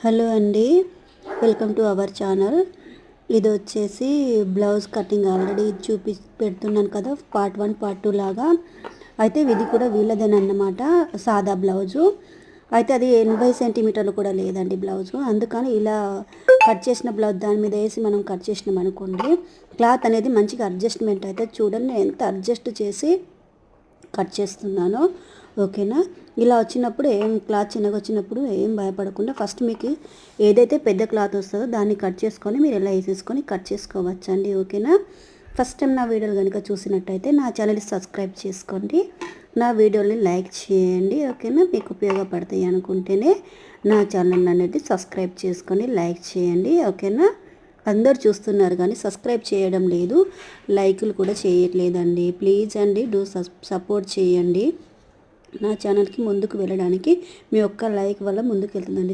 Hello అండి, welcome to our channel. ఇది వచ్చేసి బ్లౌజ్ కటింగ్ ఆల్రెడీ పెడుతున్నాను కదా, పార్ట్ 1 పార్ట్ 2 లాగా. అయితే ఇది కూడా వీళ్ళదేనన్నమాట, సాదా బ్లౌజు. అయితే అది 80 సెంటీమీటర్లు కూడా లేదండి బ్లౌజు. అందుకని ఇలా కట్ చేసిన బ్లౌజ్ దాని మీద వేసి మనం కట్ చేసినాం అనుకోండి, క్లాత్ అనేది మంచిగా అడ్జస్ట్మెంట్ అయితే చూడండి ఎంత అడ్జస్ట్ చేసి కట్ చేస్తున్నాను. ఓకేనా? ఇలా వచ్చినప్పుడు క్లాత్ చిన్నగా వచ్చినప్పుడు ఏం భయపడకుండా ఫస్ట్ మీకు ఏదైతే పెద్ద క్లాత్ వస్తుందో దాన్ని కట్ చేసుకొని మీరు ఇలా వేసేసుకొని కట్ చేసుకోవచ్చండి. ఓకేనా? ఫస్ట్ టైం నా వీడియోలు కనుక చూసినట్టయితే నా ఛానల్ని సబ్స్క్రైబ్ చేసుకోండి, నా వీడియోని లైక్ చేయండి. ఓకేనా? మీకు ఉపయోగపడతాయి అనుకుంటేనే నా ఛానల్ అనేది సబ్స్క్రైబ్ చేసుకొని లైక్ చేయండి. ఓకేనా? అందరు చూస్తున్నారు కానీ సబ్స్క్రైబ్ చేయడం లేదు, లైకులు కూడా చేయట్లేదండి. ప్లీజ్ అండి, సపోర్ట్ చేయండి. నా ఛానల్కి ముందుకు వెళ్ళడానికి మీ ఒక్క లైక్ వల్ల ముందుకు వెళ్తుందండి.